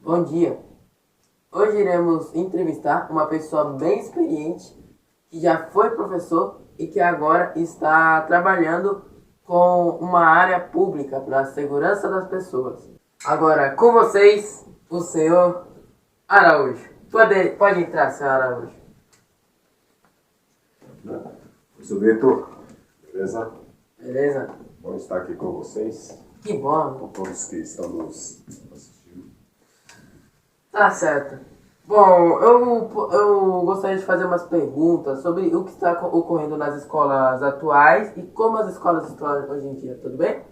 Bom dia. Hoje iremos entrevistar uma pessoa bem experiente que já foi professor e que agora está trabalhando com uma área pública para a segurança das pessoas. Agora, com vocês, o senhor Araújo. Pode entrar, senhor Araújo. Professor Vitor, beleza? Beleza? Bom estar aqui com vocês, Que bom. com todos que estão nos assistindo. Tá certo. Bom, eu gostaria de fazer umas perguntas sobre o que está ocorrendo nas escolas atuais e como as escolas estão hoje em dia, tudo bem?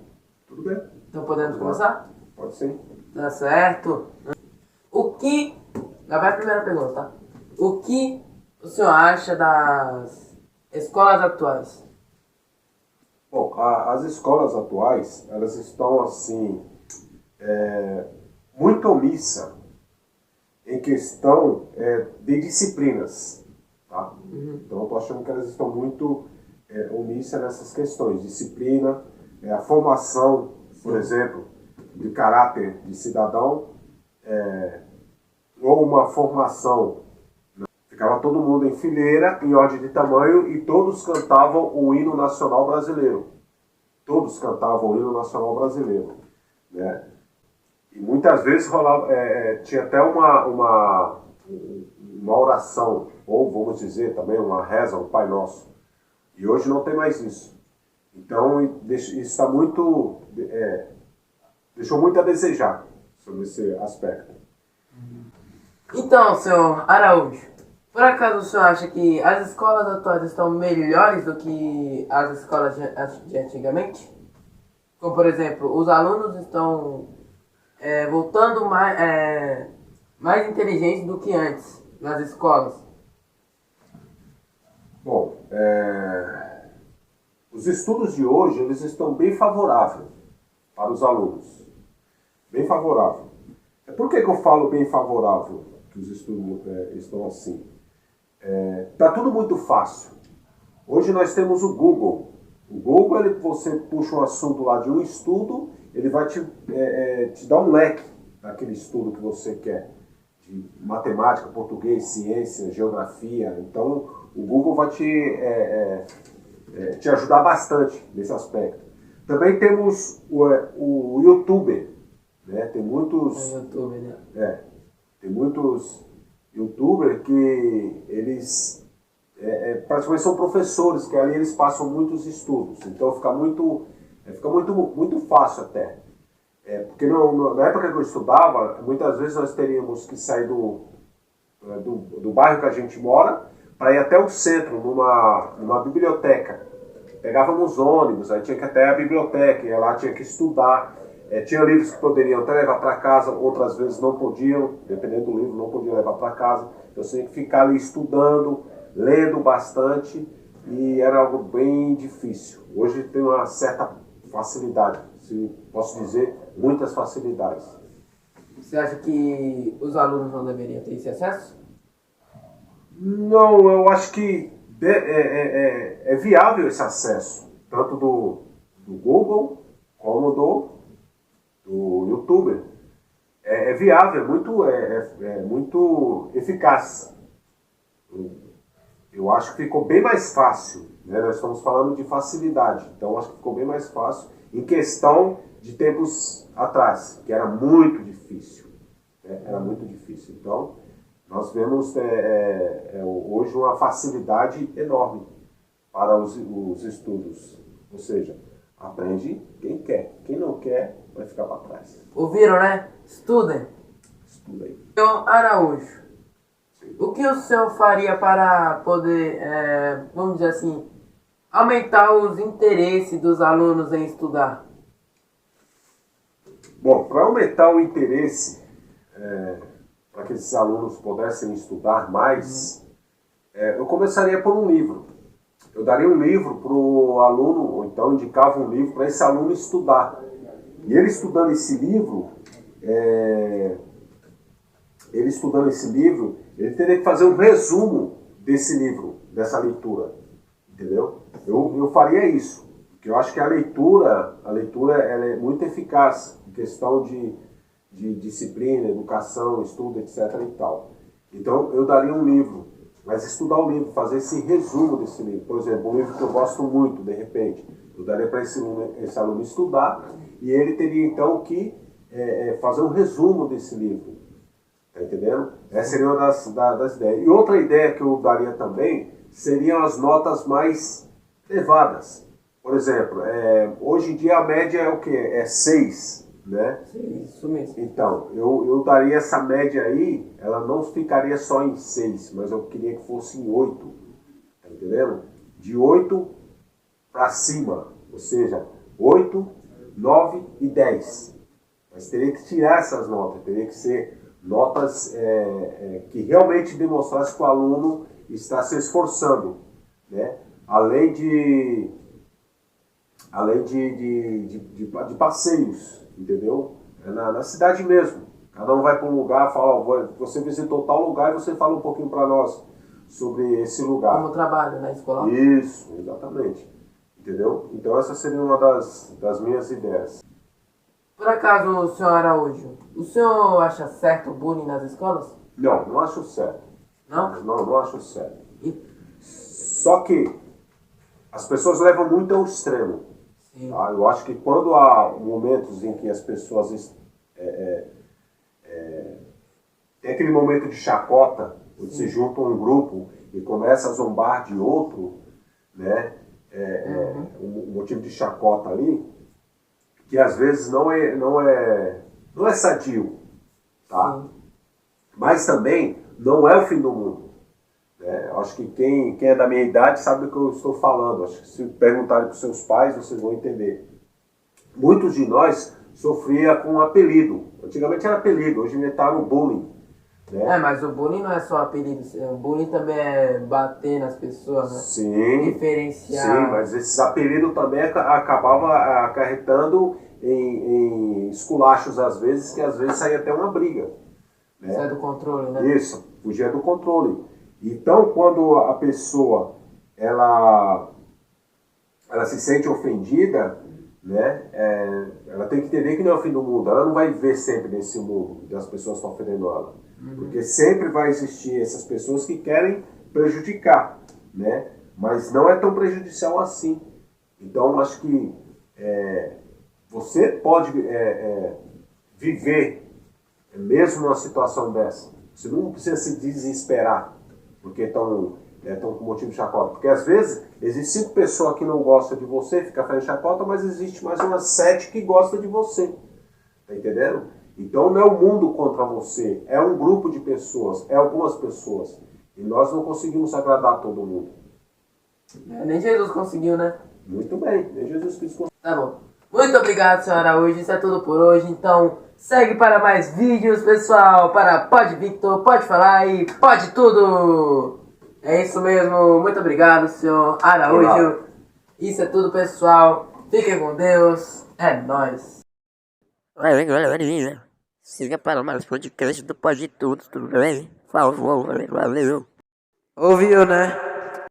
Tudo bem? Então podemos começar? Pode sim. Tá certo. Lá vai a primeira pergunta, tá? O que o senhor acha das escolas atuais? Bom, as escolas atuais, elas estão assim, muito omissa em questão de disciplinas, tá? Então eu estou achando que elas estão muito omissas nessas questões. Disciplina, a formação, por exemplo, de caráter de cidadão, ou uma formação. Ficava todo mundo em fileira, em ordem de tamanho, e todos cantavam o hino nacional brasileiro. Todos cantavam o hino nacional brasileiro, né? E muitas vezes rolava, tinha até uma oração, ou vamos dizer também uma reza, um Pai Nosso. E hoje não tem mais isso. Então isso está muito, deixou muito a desejar sobre esse aspecto. Então, senhor Araújo, por acaso o senhor acha que as escolas atuais estão melhores do que as escolas de antigamente? Como, por exemplo, os alunos estão voltando mais inteligentes do que antes nas escolas. Bom, os estudos de hoje eles estão bem favoráveis para os alunos. Bem favorável. Por que eu falo bem favorável que os estudos estão assim? Está tudo muito fácil. Hoje nós temos o Google. O Google, você puxa um assunto lá de um estudo, ele vai te dar um leque daquele estudo que você quer. De matemática, português, ciência, geografia. Então, o Google vai te ajudar bastante nesse aspecto. Também temos o YouTube, né? Tem muitos... YouTube, né? Tem muitos youtubers que eles praticamente são professores, que ali eles passam muitos estudos. Então fica muito fácil até. Porque na época que eu estudava, muitas vezes nós teríamos que sair do bairro que a gente mora para ir até o centro, numa biblioteca. Pegávamos ônibus, aí tinha que ir até a biblioteca, e lá tinha que estudar. Tinha livros que poderiam até levar para casa, outras vezes não podiam, dependendo do livro, não podiam levar para casa. Eu tinha que ficar ali estudando, lendo bastante, e era algo bem difícil. Hoje tem uma certa facilidade, se posso dizer, muitas facilidades. Você acha que os alunos não deveriam ter esse acesso? Não, eu acho que é viável esse acesso, tanto do Google como do YouTube. É viável, é muito eficaz. Eu acho que ficou bem mais fácil, né? Nós estamos falando de facilidade, então acho que ficou bem mais fácil em questão de tempos atrás, que era muito difícil. Era muito difícil. Então, nós vemos hoje uma facilidade enorme para os estudos. Ou seja, aprende quem quer. Quem não quer, vai ficar para trás. Ouviram, né? Estudem. Estuda aí. Senhor Araújo, o que o senhor faria para poder, vamos dizer assim, aumentar os interesses dos alunos em estudar? Bom, para aumentar o interesse, para que esses alunos pudessem estudar mais, eu começaria por um livro. Eu daria um livro para o aluno, ou então indicava um livro para esse aluno estudar. E ele estudando esse livro, ele teria que fazer um resumo desse livro, dessa leitura. Entendeu? Eu faria isso. Porque eu acho que a leitura ela é muito eficaz em questão de de disciplina, educação, estudo, etc. e tal. Então eu daria um livro, mas estudar o livro, fazer esse resumo desse livro. Por exemplo, um livro que eu gosto muito, de repente, eu daria para esse aluno estudar e ele teria então que fazer um resumo desse livro. Tá entendendo? Essa seria uma das ideias. E outra ideia que eu daria também seriam as notas mais elevadas. Por exemplo, hoje em dia a média é o quê? É 6, né? Sim, isso mesmo. Então, eu daria essa média aí, ela não ficaria só em 6, mas eu queria que fosse em 8. Tá entendendo? De 8 para cima. Ou seja, 8, 9 e 10. Mas teria que tirar essas notas, teria que ser notas que realmente demonstrassem que o aluno está se esforçando, né? Além de passeios, entendeu? Na cidade mesmo. Cada um vai para um lugar, fala, ó, você visitou tal lugar e você fala um pouquinho para nós sobre esse lugar. Como trabalho na escola. Isso, exatamente. Entendeu? Então essa seria uma das minhas ideias. Por acaso, senhor Araújo, o senhor acha certo o bullying nas escolas? Não, não acho certo. Não? Não acho certo. E- Só que as pessoas levam muito ao extremo. Sim. Tá? Eu acho que quando há momentos em que as pessoas tem aquele momento de chacota, onde se junta um grupo e começa a zombar de outro, né? Um motivo de chacota ali, que às vezes não é sadio, tá? Sim. Mas também não é o fim do mundo. Né? Eu acho que quem é da minha idade sabe do que eu estou falando. Acho que se perguntarem para os seus pais, vocês vão entender. Muitos de nós sofria com apelido. Antigamente era apelido, hoje inventaram o bullying. Né? Mas o bullying não é só apelido, o bullying também é bater nas pessoas, né? Sim, Diferenciar. sim, mas esses apelidos também acabavam acarretando em esculachos às vezes, que às vezes saía até uma briga. Né? Sai do controle, né? Isso, fugia do controle. Então, quando a pessoa ela se sente ofendida, né, ela tem que entender que não é o fim do mundo. Ela não vai viver sempre nesse mundo que as pessoas estão ofendendo ela. Porque sempre vai existir essas pessoas que querem prejudicar, né? Mas não é tão prejudicial assim. Então, acho que você pode viver mesmo numa situação dessa. Você não precisa se desesperar porque estão com motivo de chacota. Porque às vezes existem 5 pessoas que não gostam de você, fica fazendo chacota, mas existe mais umas 7 que gostam de você. Tá entendendo? Então não é o mundo contra você, é um grupo de pessoas, é algumas pessoas. E nós não conseguimos agradar todo mundo. Nem Jesus conseguiu, né? Muito bem, nem Jesus Cristo conseguiu. Tá bom. Muito obrigado, senhor Araújo. Isso é tudo por hoje. Então, segue para mais vídeos, pessoal. Para Pode Victor, pode falar e pode tudo. É isso mesmo. Muito obrigado, senhor Araújo. Isso é tudo, pessoal. Fiquem com Deus. É nóis. Siga para mais podcast do Pode Tudo bem? Por favor, valeu. Ouviu, né?